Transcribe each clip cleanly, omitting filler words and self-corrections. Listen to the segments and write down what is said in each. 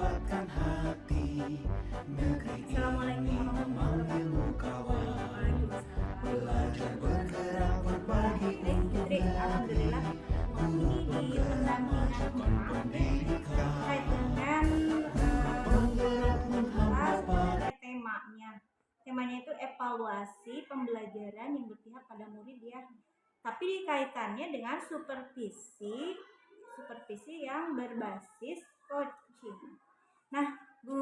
kuatkan hati, negeri ini memanggilmu kawan. Belajar bergerak berbagi untuk negeri, guru penggerak majukan pendidikan, terkait dengan penggerak menghampa temanya itu evaluasi pembelajaran yang berpihak pada murid ya, tapi kaitannya dengan supervisi yang berbasis coaching. Nah, Bu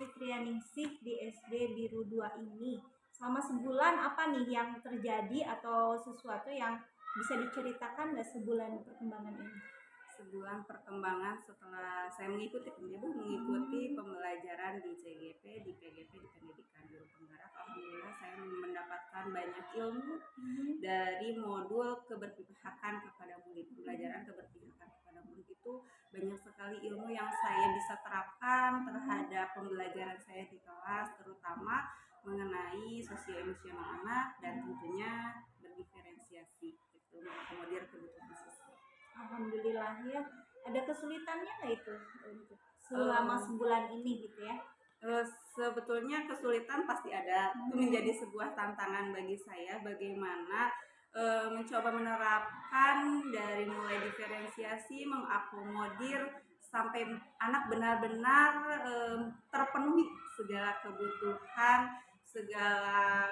Fitrianingsih di SD Biru 2 ini selama sebulan apa nih yang terjadi atau sesuatu yang bisa diceritakan nggak sebulan perkembangan ini? Sebulan perkembangan setelah saya mengikuti pembelajaran di CGP, di PGP, di pendidikan guru penggerak. Alhamdulillah saya mendapatkan banyak ilmu dari modul keberpihakan kepada murid. Pembelajaran keberpihakan kepada murid itu banyak sekali ilmu yang saya bisa terapkan terhadap pembelajaran saya di kelas, terutama mengenai sosio emosional anak dan tentunya berdiferensiasi gitu, mengakomodir kebutuhan siswa. Alhamdulillah ya. Ada kesulitannya nggak itu untuk selama sebulan ini gitu ya? Sebetulnya kesulitan pasti ada. Itu menjadi sebuah tantangan bagi saya bagaimana mencoba menerapkan dari mulai diferensiasi, mengakomodir sampai anak benar-benar terpenuhi segala kebutuhan, segala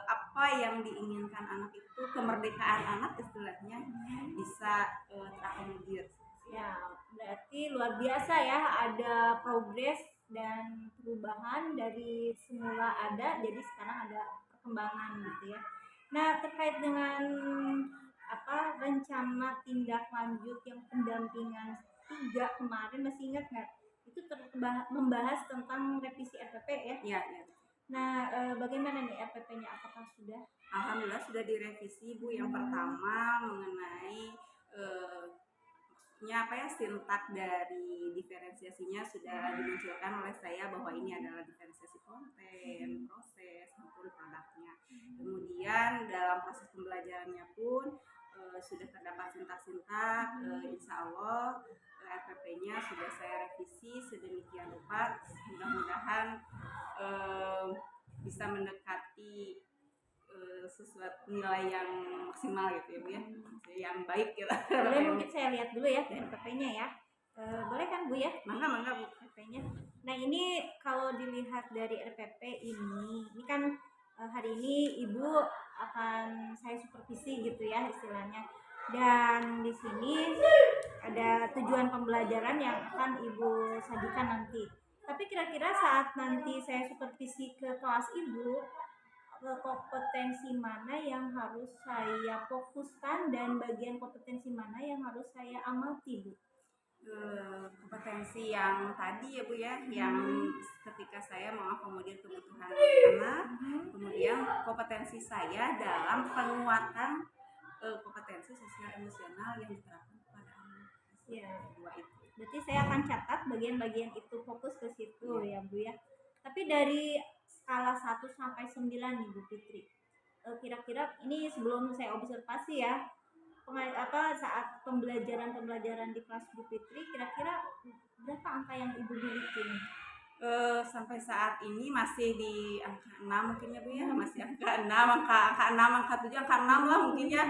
apa yang diinginkan anak itu, kemerdekaan anak istilahnya bisa terakomodir. Ya, berarti luar biasa ya, ada progres dan perubahan dari semula ada jadi sekarang ada perkembangan gitu ya. Nah, terkait dengan rencana tindak lanjut yang pendampingan 3 kemarin masih ingat nggak? Itu membahas tentang revisi RPP ya? Iya. Nah, bagaimana nih RPP-nya? Apakah sudah? Alhamdulillah sudah direvisi Bu. Yang pertama mengenai sintak dari diferensiasinya sudah dimunculkan oleh saya bahwa ini adalah diferensiasi konten, proses maupun produknya. Kemudian dalam proses pembelajarannya pun sudah terdapat sintak-sintak. Insya Allah RPP-nya sudah saya revisi sedemikian rupa, mudah-mudahan bisa mendekati sesuatu nilai yang maksimal gitu ya Bu ya, yang baik gitu. Boleh mungkin saya lihat dulu ya RPP-nya ya. Boleh kan Bu ya? Mangga Bu RPP-nya. Nah, ini kalau dilihat dari RPP ini kan hari ini Ibu akan saya supervisi gitu ya istilahnya. Dan di sini ada tujuan pembelajaran yang akan Ibu sajikan nanti. Tapi kira-kira saat nanti saya supervisi ke kelas Ibu, kompetensi mana yang harus saya fokuskan dan bagian kompetensi mana yang harus saya amati Bu? Kompetensi yang tadi ya Bu ya, yang ketika saya mengakomodir kebutuhan anak, kemudian kompetensi saya dalam penguatan kompetensi sosial emosional yang diterapkan kepada anak. Ya, dua itu. Berarti saya akan catat bagian-bagian itu, fokus ke situ ya Bu ya. Tapi dari skala 1 sampai 9 nih Bu Fitri. Kira-kira ini sebelum saya observasi ya, saat pembelajaran di kelas Bu Fitri, kira-kira berapa angka yang Ibu miliki nih? Sampai saat ini masih di angka 6 mungkin ya Bu ya, masih angka 6, angka 6, angka 7, angka 6 lah mungkin ya.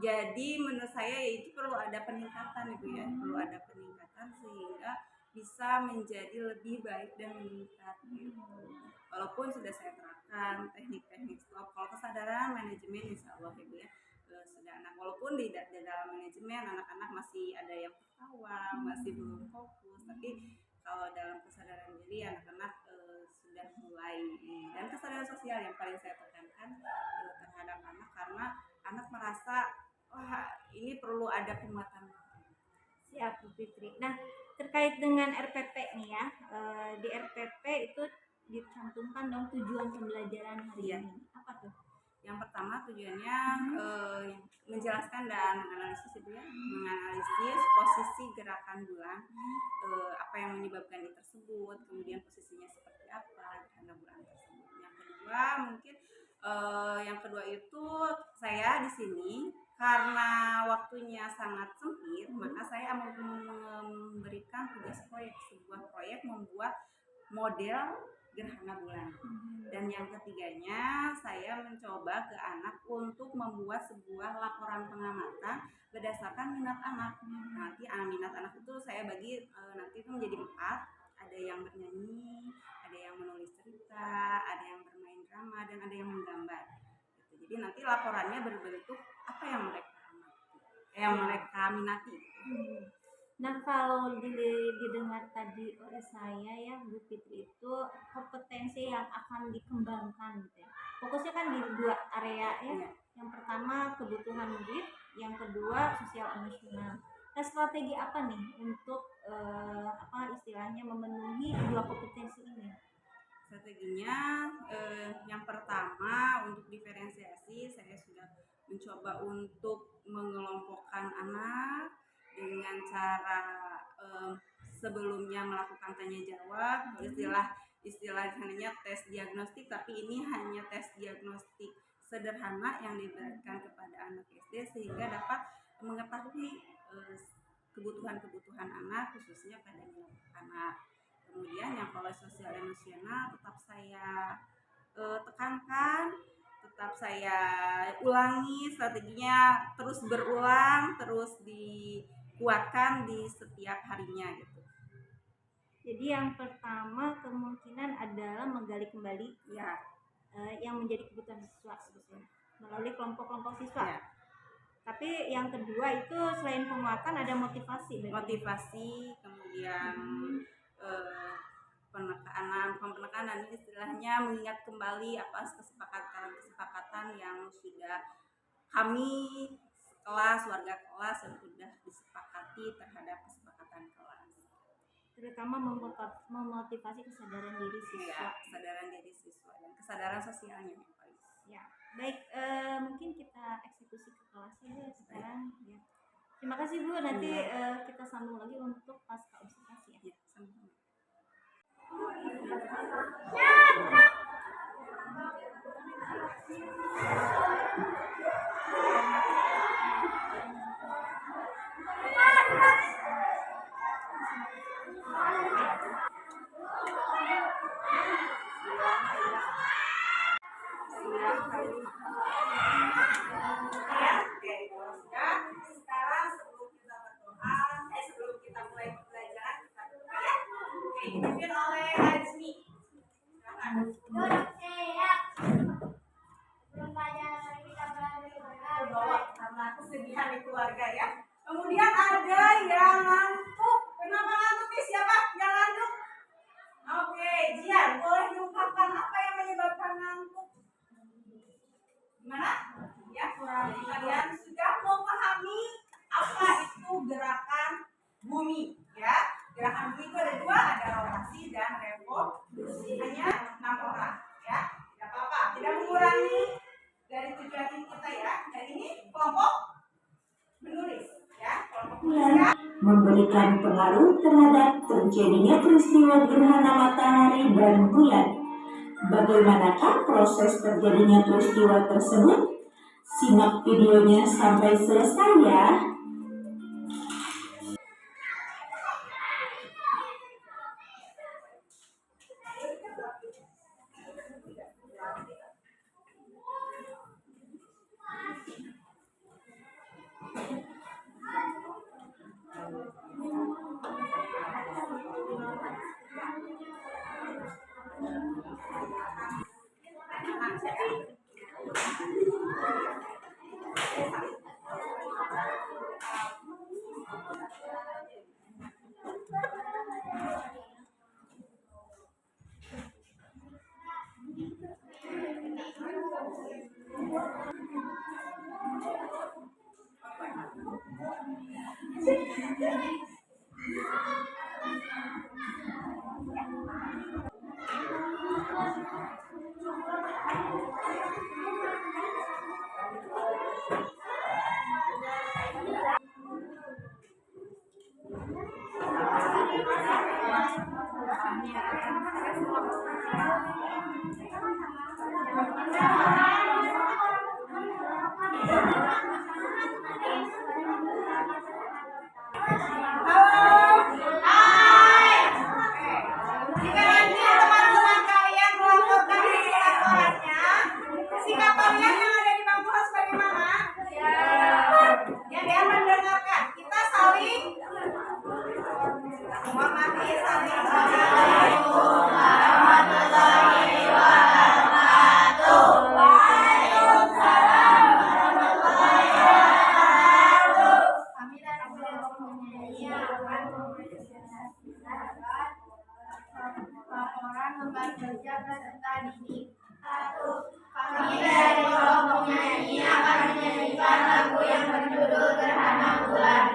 Jadi menurut saya itu perlu ada peningkatan Ibu ya, perlu ada peningkatan sehingga bisa menjadi lebih baik dan meningkat gitu. Walaupun sudah saya terapkan teknik-teknik stop, kalau kesadaran manajemen insya Allah Ibu ya, sudah anak, walaupun di dalam manajemen anak-anak masih ada yang tertawa, masih belum fokus, tapi kalau dalam kesadaran diri anak-anak sudah mulai, dan kesadaran sosial yang paling saya tekankan terhadap anak, karena anak merasa wah ini perlu ada penguatan. Siap Bu Fitri. Nah, terkait dengan RPP nih ya, di RPP itu dicantumkan dong tujuan pembelajaran hari ini. Apa tuh? Yang pertama tujuannya menjelaskan dan menganalisis Ibu ya, menganalisis posisi gerakan bulan, apa yang menyebabkan itu tersebut, kemudian posisinya seperti apa gerhana bulan tersebut. Yang kedua itu saya di sini karena waktunya sangat sempit, maka saya memberikan tugas proyek, sebuah proyek membuat model gerhana bulan. Dan yang ketiganya, saya mencoba ke anak untuk membuat sebuah laporan pengamatan berdasarkan minat anak. Nanti minat anak itu saya bagi nanti itu menjadi 4, ada yang bernyanyi, ada yang menulis cerita, ada yang bermain drama, dan ada yang menggambar. Jadi nanti laporannya berbentuk apa yang mereka minati. Nah, kalau didengar tadi oleh saya ya Bu Fitri, itu kompetensi yang akan dikembangkan gitu ya. Fokusnya kan di 2 area ya. Yang pertama kebutuhan murid, yang kedua sosial emosional. Nah, strategi apa nih untuk istilahnya memenuhi 2 kompetensi ini? Strateginya yang pertama, untuk diferensiasi saya sudah mencoba untuk mengelompokkan anak dengan cara sebelumnya melakukan tanya jawab, istilahnya tes diagnostik, tapi ini hanya tes diagnostik sederhana yang diberikan kepada anak SD sehingga dapat mengetahui kebutuhan anak, khususnya pada anak. Kemudian yang kalau sosial emosional tetap saya tekankan, tetap saya ulangi strateginya, terus berulang, terus dikuatkan di setiap harinya gitu. Jadi yang pertama kemungkinan adalah menggali kembali ya yang menjadi kebutuhan siswa sebetulnya melalui kelompok-kelompok siswa. Ya. Tapi yang kedua itu selain penguatan ada motivasi. Motivasi, kemudian penekanan ini istilahnya mengingat kembali apa kesepakatan yang sudah kami kelas, warga kelas yang sudah disepakati terhadap kesepakatan kelas. Terutama memotivasi kesadaran diri siswa. Ya, kesadaran diri siswa dan kesadaran sosialnya yang paling. Ya, baik, mungkin kita eksekusi ke kelasnya ya sekarang. Ya. Terima kasih Bu, nanti kita sambung lagi untuk pasca observasi ya. Sama-sama. Sekarang sebelum kita mulai pembelajaran, kita berdoa ya. Dipimpin oleh Azmi. Karena kesedihan di keluarga ya. Kemudian ada yang ngantuk. Kenapa ngantuk nih? Siapa yang ngantuk? Oke, Jian, boleh diungkapkan apa yang menyebabkan ngantuk? Gimana? Ya, kalian sudah memahami apa itu gerakan bumi, ya? Gerakan bumi itu ada 2, ada rotasi dan revolusi. Hanya 6 orang, ya. Tidak apa-apa, tidak mengurangi dari tujuan kita ya. Dan ini kelompok menulis, ya. Kelompok menulis memberikan pengaruh terhadap terjadinya peristiwa gerhana matahari dan bulan. Bagaimanakah proses terjadinya peristiwa tersebut? Simak videonya sampai selesai ya. kerja peserta didik. 1. Kami dari kelompok nyanyi akan menyanyikan lagu yang berjudul Gerhana Bulan.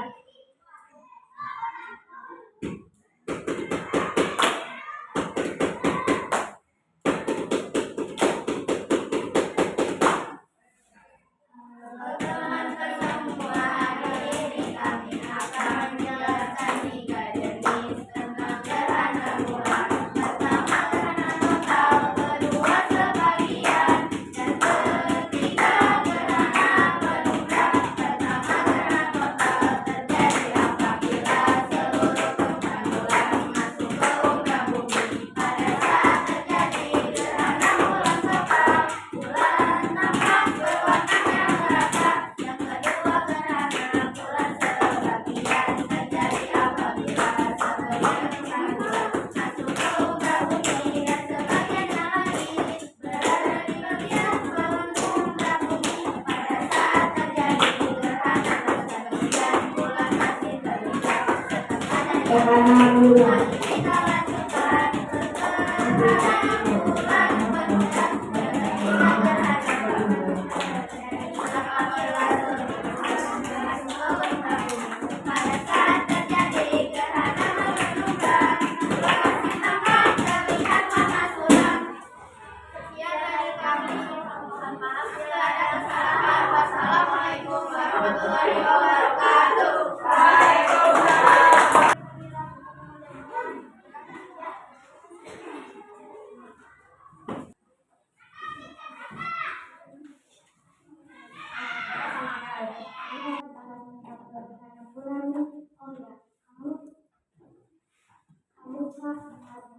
Gerhana bulan. Wassalamualaikum warahmatullahi wabarakatuh.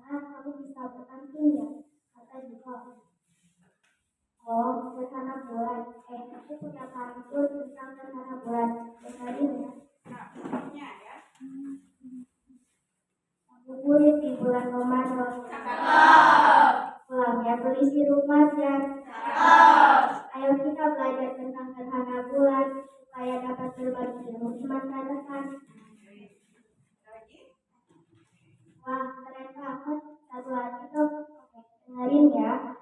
Kamu bisa berkantin ya, kata juga. Oh, gerhana bulan. Aku punya pantun tentang gerhana bulan. Dengerin ya. Contohnya ya. Kulit di bulan Ramadan. Pulangnya berisi Ramadan. Ayo kita belajar tentang gerhana bulan supaya dapat berbagi ilmu iman ke depan. Lagi. Wah, keren banget. Satu lagi dong. Oke, dengerin ya.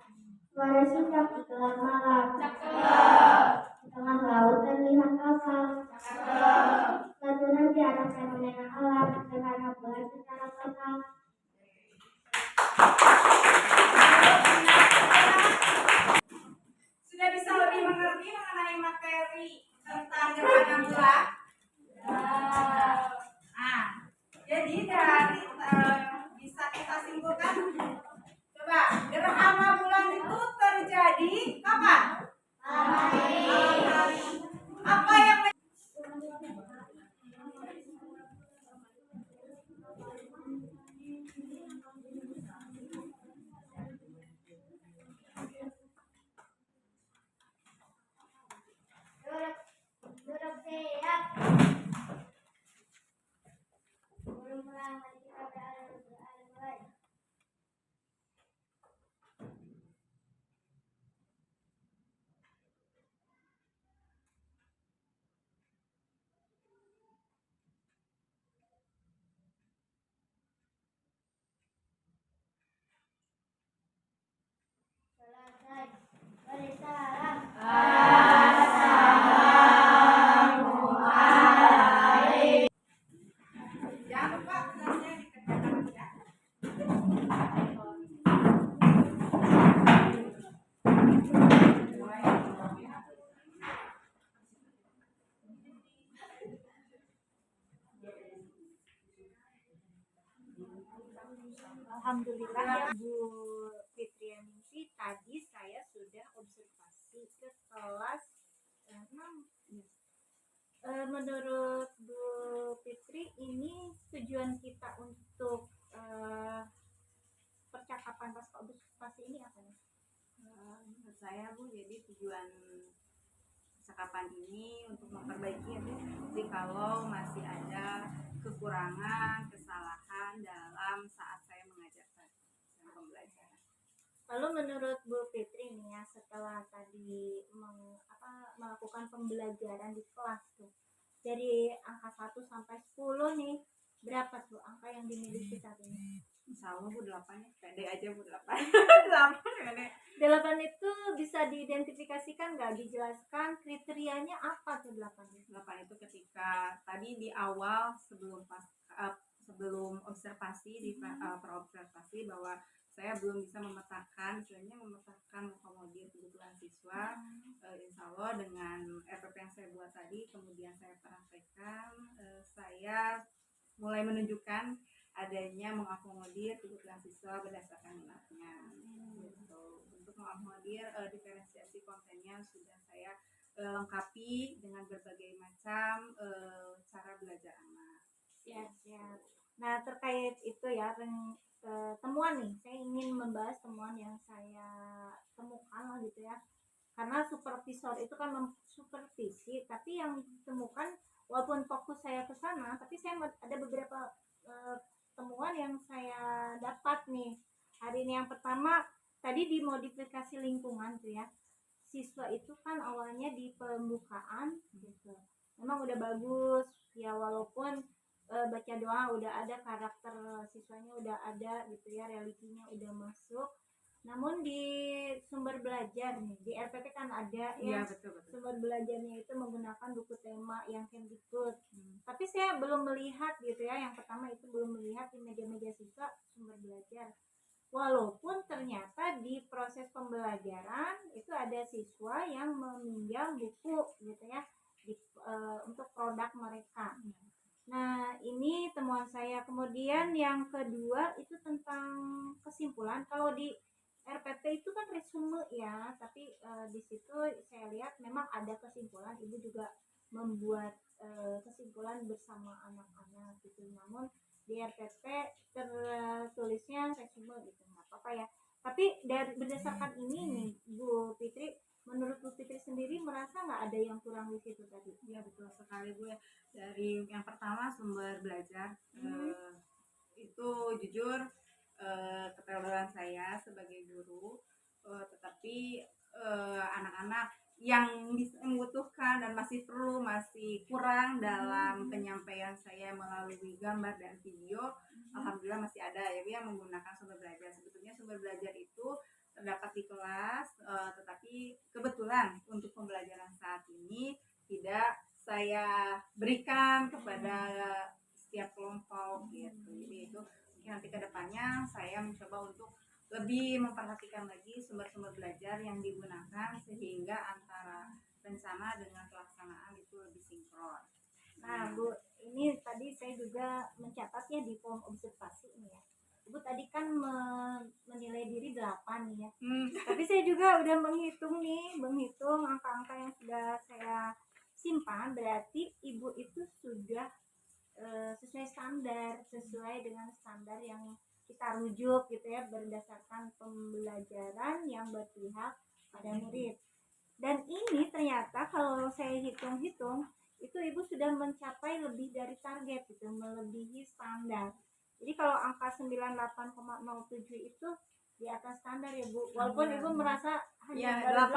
Suara singkat di gelap malam. Di tengah laut terlihat kapal. Suatu nanti ada fenomena alam gerhana bulan secara total. Sudah bisa lebih mengerti mengenai materi tentang gerhana bulan? Nah, jadi dari bisa kita simpulkan. Coba, gerhana bulan itu terjadi kapan? Apa yang Duduk siap. Belum pulang, mari kita berada mulai. Selesai. Beri salam. jangan lupa tugasnya dikerjakan ya. Alhamdulillah ya Bu Fitrianingsi, tadi saya sudah observasi ke kelas 6. Menurut Bu Fitri, ini tujuan kita untuk percakapan pasca observasi ini apa nih? Menurut saya Bu, jadi tujuan percakapan ini untuk memperbaiki ya Bu. Jadi kalau masih ada kekurangan, kesalahan dalam saat saya mengajarkan dan pembelajaran. Lalu menurut Bu Fitri nih ya, setelah tadi melakukan pembelajaran di kelas tuh, dari angka 1 sampai 10 nih, berapa tuh angka yang dimiliki saat ini? 1 insya Allah Bu 8 ya, pede aja Bu 8. 8 pede. 8 itu bisa diidentifikasikan nggak, dijelaskan kriterianya apa tuh 8 itu? 8 itu ketika tadi di awal sebelum observasi di praobservasi bahwa saya belum bisa memetakan, istilahnya memetakan mengakomodir kebutuhan siswa. Insya Allah dengan RPP yang saya buat tadi, kemudian saya praktekkan, saya mulai menunjukkan adanya mengakomodir kebutuhan siswa berdasarkan minatnya. Gitu. Untuk mengakomodir diferensiasi kontennya sudah saya lengkapi dengan berbagai macam cara belajar anak. Siap. Nah, terkait itu ya, temuan nih, saya ingin membahas temuan yang saya temukan lah gitu ya. Karena supervisor itu kan supervisi, tapi yang ditemukan walaupun fokus saya ke sana, tapi saya ada beberapa temuan yang saya dapat nih hari ini. Yang pertama tadi di modifikasi lingkungan tuh ya, siswa itu kan awalnya di pembukaan gitu memang udah bagus ya, walaupun baca doa udah ada, karakter siswanya udah ada gitu ya, religinya udah masuk. Namun di sumber belajar nih di RPP kan ada ya, betul. sumber belajarnya itu menggunakan buku tema yang Kemdikbud. Tapi saya belum melihat gitu ya, yang pertama itu belum melihat di media-media siswa sumber belajar. Walaupun ternyata di proses pembelajaran itu ada siswa yang meminjam buku gitu ya untuk produk mereka. Nah, ini temuan saya. Kemudian yang kedua itu tentang kesimpulan. Kalau di RPP itu kan resume ya, tapi di situ saya lihat memang ada kesimpulan. Ibu juga membuat kesimpulan bersama anak-anak gitu. Namun di RPP tertulisnya resume gitu, nggak apa-apa ya. Tapi berdasarkan ini nih Bu Fitri, menurut Bu Fitri sendiri merasa nggak ada yang kurang di situ tadi? Ya betul sekali Bu ya. Dari yang pertama sumber belajar, itu jujur keterbatasan saya sebagai guru, tetapi anak-anak yang membutuhkan dan masih kurang dalam penyampaian saya melalui gambar dan video, alhamdulillah masih ada ya yang menggunakan sumber belajar. Sebetulnya sumber belajar itu terdapat di kelas, tetapi kebetulan untuk pembelajaran saat ini tidak saya berikan kepada setiap kelompok gitu. Jadi itu mungkin nanti kedepannya saya mencoba untuk lebih memperhatikan lagi sumber-sumber belajar yang digunakan sehingga antara rencana dengan pelaksanaan itu lebih sinkron. Nah Bu, ini tadi saya juga mencatat ya di form observasi ini ya. Ibu tadi kan menilai diri 8 nih ya. Tapi saya juga udah menghitung angka-angka yang sudah saya simpan. Berarti Ibu itu sudah sesuai dengan standar yang kita rujuk gitu ya, berdasarkan pembelajaran yang berpihak pada murid. Dan ini ternyata kalau saya hitung-hitung itu Ibu sudah mencapai lebih dari target gitu, melebihi standar. Jadi kalau angka 98,07 itu di atas standar ya Bu. Walaupun Ibu merasa hanya baru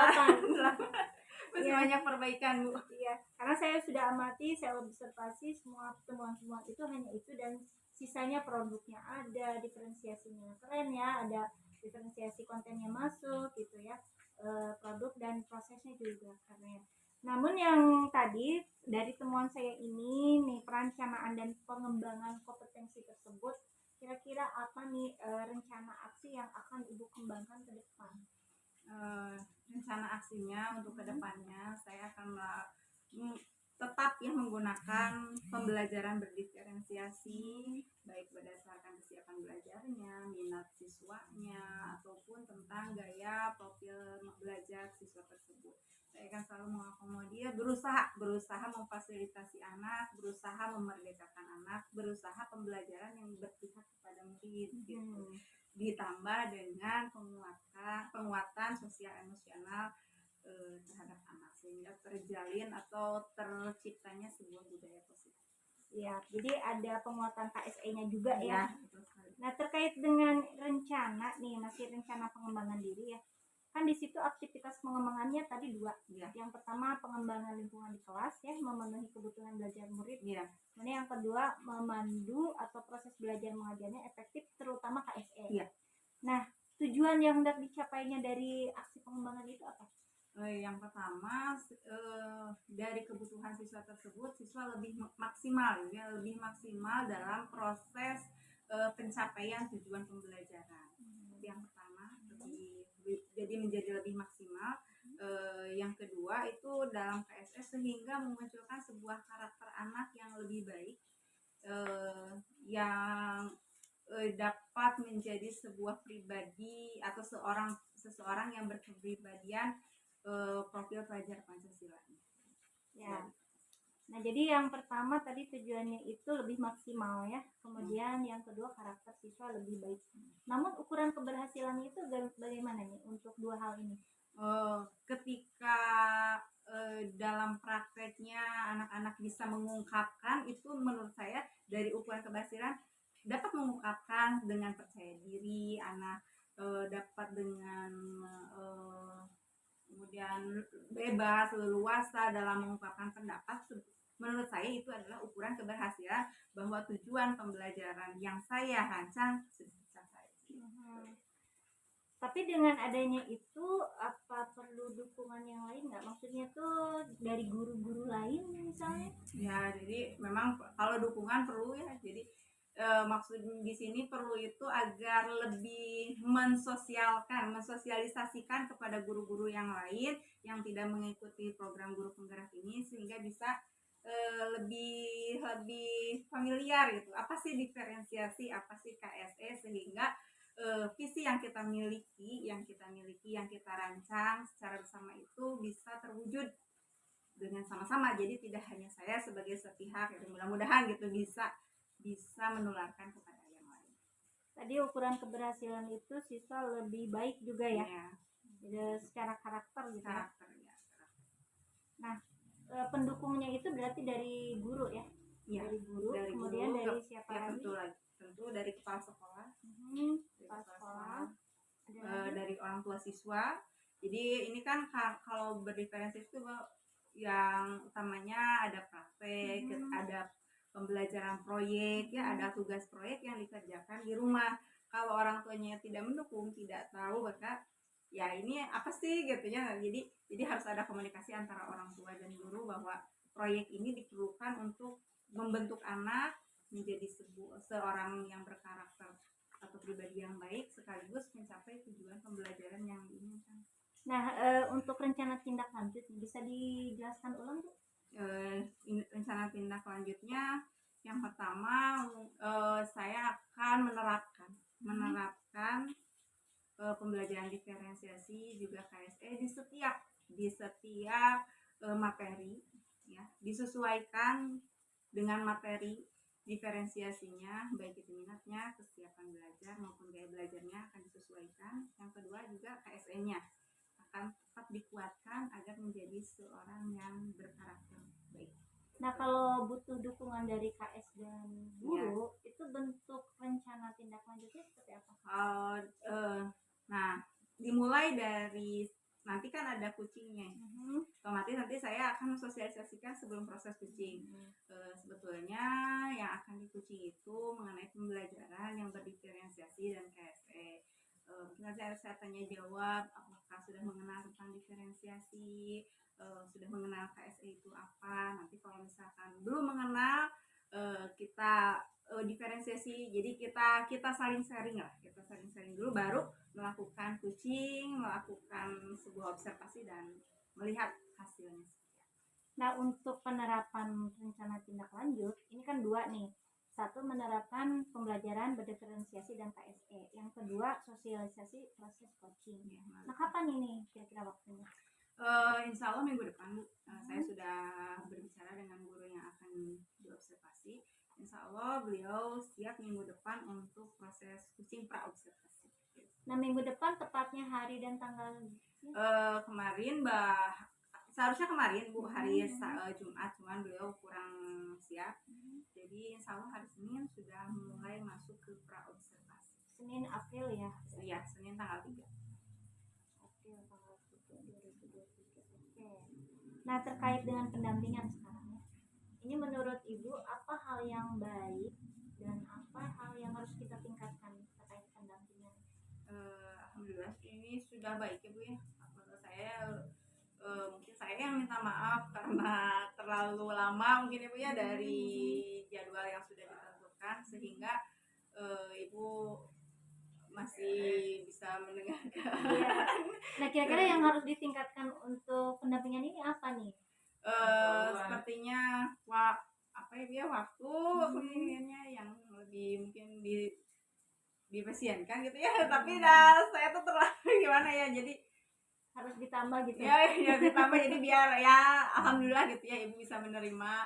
8. Masih banyak perbaikan Bu. Iya, karena saya sudah amati, saya observasi semua temuan-temuan itu hanya itu, dan sisanya produknya ada, diferensiasinya keren ya, ada diferensiasi kontennya masuk gitu ya, produk dan prosesnya juga keren. Namun yang tadi dari temuan saya ini nih, perencanaan dan pengembangan kompetensi tersebut, kira-kira apa nih rencana aksi yang akan Ibu kembangkan ke depan? Rencana aksinya untuk kedepannya saya akan tetap yang menggunakan pembelajaran berdiferensiasi, baik berdasarkan kesiapan belajarnya, minat siswanya, ataupun tentang gaya profil belajar siswa tersebut. Saya akan selalu mengakomodir, berusaha memfasilitasi anak, berusaha memerdekakan anak, berusaha pembelajaran yang berpihak kepada murid gitu. Ditambah dengan penguatan sosial emosional terhadap anak sehingga terjalin atau terciptanya sebuah budaya positif. Ya, jadi ada penguatan KSE-nya juga ya. Betul sekali. Nah, terkait dengan rencana nih, masih rencana pengembangan diri ya. kan di situ aktivitas pengembangannya tadi 2. Iya. Yang pertama pengembangan lingkungan di kelas ya, memenuhi kebutuhan belajar murid. Iya. Kemudian yang kedua memandu atau proses belajar mengajarnya efektif terutama KSE. Iya. Nah, tujuan yang hendak dicapainya dari aksi pengembangan itu apa? Yang pertama dari kebutuhan siswa tersebut, siswa lebih maksimal ya, lebih maksimal dalam proses pencapaian tujuan pembelajaran. Yang pertama jadi menjadi lebih maksimal. Yang kedua itu dalam KSS sehingga memunculkan sebuah karakter anak yang lebih baik, yang dapat menjadi sebuah pribadi atau seseorang yang berkepribadian profil pelajar Pancasila. Ya. Nah, jadi yang pertama tadi tujuannya itu lebih maksimal ya. Kemudian yang kedua karakter siswa lebih baik. Namun ukuran keberhasilannya itu bagaimana nih untuk 2 hal ini? Ketika dalam prakteknya anak-anak bisa mengungkapkan, itu menurut saya dari ukuran keberhasilan dapat mengungkapkan dengan percaya diri, anak dapat dengan kemudian bebas, leluasa dalam mengungkapkan pendapat. Menurut saya itu adalah ukuran keberhasilan bahwa tujuan pembelajaran yang saya rancang sudah tercapai. Tapi dengan adanya itu apa perlu dukungan yang lain nggak? Maksudnya tuh dari guru-guru lain misalnya? Ya, jadi memang kalau dukungan perlu ya. Jadi maksud di sini perlu itu agar lebih mensosialisasikan kepada guru-guru yang lain yang tidak mengikuti program guru penggerak ini, sehingga bisa lebih familiar gitu. Apa sih diferensiasi, apa sih KSE, sehingga visi yang kita miliki, yang kita rancang secara bersama itu bisa terwujud dengan sama-sama. Jadi tidak hanya saya sebagai sepihak, gitu. Mudah-mudahan gitu bisa menularkan kepada yang lain. Tadi ukuran keberhasilan itu siswa lebih baik juga ya, secara karakter gitu. Karakter. Nah, pendukungnya itu berarti dari guru ya? Iya, dari guru, kemudian guru, dari siapa ya, lagi? tentu dari kepala sekolah, Kepala sekolah. Dari orang tua siswa. Jadi ini kan kalau berdiferensiasi itu yang utamanya ada praktek, ada pembelajaran proyek ya, ada tugas proyek yang dikerjakan di rumah. Kalau orang tuanya tidak mendukung, tidak tahu, maka ya ini apa sih gitu ya. Jadi harus ada komunikasi antara orang tua dan guru bahwa proyek ini diperlukan untuk membentuk anak menjadi seorang yang berkarakter atau pribadi yang baik, sekaligus mencapai tujuan pembelajaran yang diinginkan. Nah, untuk rencana tindak lanjut bisa dijelaskan ulang Bu? Rencana tindak lanjutnya yang pertama, saya akan menerapkan pembelajaran diferensiasi juga KSE di setiap materi ya, disesuaikan dengan materi diferensiasinya, baik itu minatnya, kesiapan belajar maupun gaya belajarnya akan disesuaikan. Yang kedua juga KSE-nya akan tetap dikuatkan agar menjadi seorang yang berkarakter baik. Nah, kalau butuh dukungan dari KS dan guru, itu bentuk rencana tindak lanjutnya seperti apa? Nah, dimulai dari nanti kan ada kucingnya. Otomatis nanti saya akan mensosialisasikan sebelum proses kucing. Sebetulnya yang akan dikucing itu mengenai pembelajaran yang berdiferensiasi dan KSE. Mungkin saya tanya jawab apakah sudah mengenal tentang diferensiasi, sudah mengenal KSE itu apa. Nanti kalau misalkan belum mengenal, kita diferensiasi, jadi kita saling sharing lah, kita saling sharing dulu, baru melakukan kucing, melakukan sebuah observasi dan melihat hasilnya. Nah, untuk penerapan rencana tindak lanjut ini kan 2 nih. Satu, menerapkan pembelajaran berdiferensiasi dan KSE. Yang kedua, sosialisasi proses coaching. Nah, kapan ini kira-kira waktunya? Insya Allah minggu depan Bu. Saya sudah berbicara dengan guru yang akan diobservasi. Insya Allah beliau siap minggu depan untuk proses kucing pra-observasi. Nah, minggu depan tepatnya hari dan tanggal? Seharusnya kemarin Bu, hari Jumat, cuman beliau kurang siap. Jadi insya Allah hari Senin sudah mulai masuk ke pra-observasi. Senin April ya? Iya, Senin tanggal 3. Oke. Nah, terkait dengan pendampingan sekarang ya. Ini menurut Ibu apa hal yang baik dan apa hal yang harus kita tingkatkan terkait pendampingan? Alhamdulillah ini sudah baik ya Bu ya. Menurut saya mungkin saya yang minta maaf karena terlalu lama mungkin ya Bu ya dari jadwal yang sudah ditentukan sehingga Ibu masih bisa mendengarkan. Iya. Nah, kira-kira yang harus ditingkatkan untuk pendampingan ini apa nih? Sepertinya apa ya Bu ya, waktu penginginnya yang lebih mungkin dipasienkan gitu ya. Tapi saya tuh terlalu gimana ya, jadi Harus ditambah gitu. ya ditambah jadi biar ya alhamdulillah gitu ya Ibu bisa menerima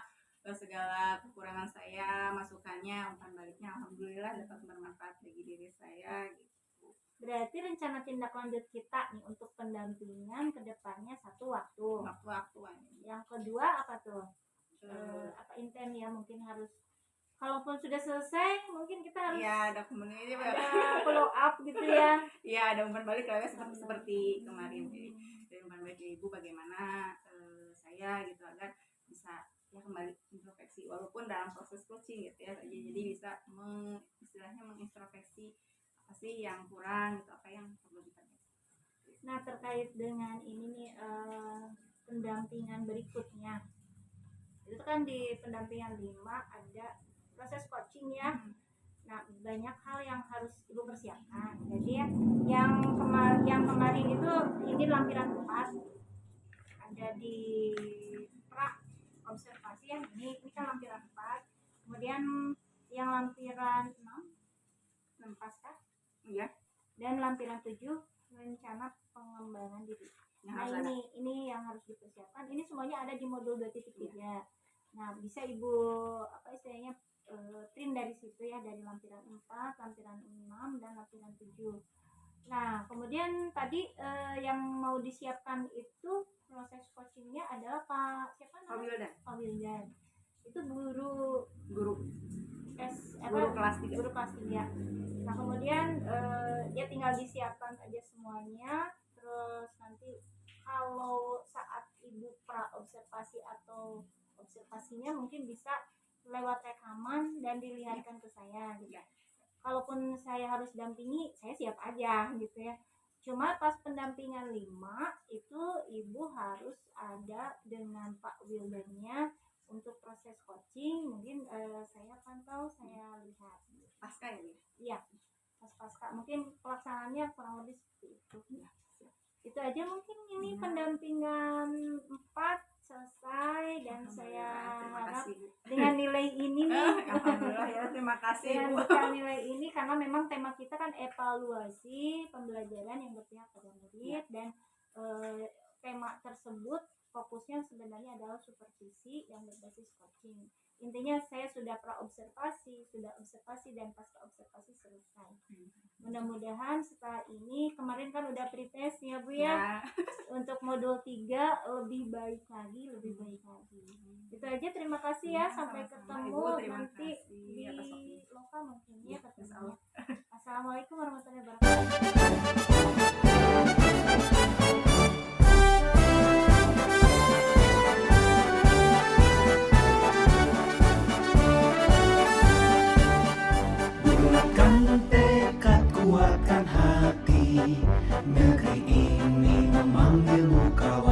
segala kekurangan saya, masukannya, umpan baliknya alhamdulillah dapat bermanfaat bagi diri saya gitu. Berarti rencana tindak lanjut kita nih untuk pendampingan ke depannya satu waktu. Waktu-waktuan Yang kedua apa tuh? Eh, Apa intent ya, mungkin harus kalaupun sudah selesai mungkin kita harus ya dokumennya ini ada follow up gitu ya. ya ada umpan balik lah ya, seperti kemarin. Jadi dari umpan balik dari Ibu bagaimana saya gitu agar bisa ya kembali introspeksi walaupun dalam proses coaching gitu ya, jadi bisa istilahnya mengintrospeksi apa sih yang kurang gitu, apa yang perlu diperbaiki. Nah, terkait dengan ini nih pendampingan berikutnya. Itu kan di pendampingan 5 ada proses coaching ya. Nah, banyak hal yang harus Ibu persiapkan. Jadi ya, yang kemarin itu ini lampiran 4 ada di pra observasi ya. Ini kan lampiran 4. Kemudian yang lampiran 6 pasca Iya, dan lampiran 7 rencana pengembangan diri. yang Nah, harus ada. ini yang harus dipersiapkan. Ini semuanya ada di modul 2.3. Nah, bisa Ibu apa istilahnya print dari situ ya, dari lampiran 4, lampiran 6 dan lampiran 7. Nah, kemudian tadi yang mau disiapkan itu proses coachingnya adalah Pak siapa namanya? Pak Wildan. Itu guru Guru guru kelas 3. Guru kelas 3. Nah, kemudian dia tinggal disiapkan aja semuanya. Terus nanti kalau saat Ibu pra observasi atau observasinya mungkin bisa lewat rekaman dan dilihatkan ke saya gitu. Kalaupun saya harus dampingi, saya siap aja gitu ya. Cuma pas pendampingan 5 itu Ibu harus ada dengan Pak Wildannya untuk proses coaching. Mungkin saya pantau, saya lihat Pasca ya Bu? iya pas pasca mungkin pelaksanaannya kurang lebih seperti itu. Itu aja mungkin ini pendampingan 4 selesai dan saya Terima harap kasih Bu. dengan nilai ini nih Alhamdulillah ya, terima kasih dengan Bu. bekal nilai ini karena memang tema kita kan evaluasi pembelajaran yang berpihak pada murid dan tema tersebut fokusnya sebenarnya adalah supervisi yang berbasis coaching. Intinya saya sudah observasi dan pasca observasi selesai. Mudah-mudahan setelah ini, kemarin kan udah pretest ya Bu ya, untuk modul 3 lebih baik lagi. Itu aja, terima kasih ya, sampai Sama-sama, ketemu Ibu, terima nanti kasih di atas waktunya. lokal mungkin ya Iya, ketemu. insyaallah. Assalamualaikum warahmatullahi wabarakatuh. Bulatkan tekad, kuatkan hati. Negeri ini memanggilmu kawan.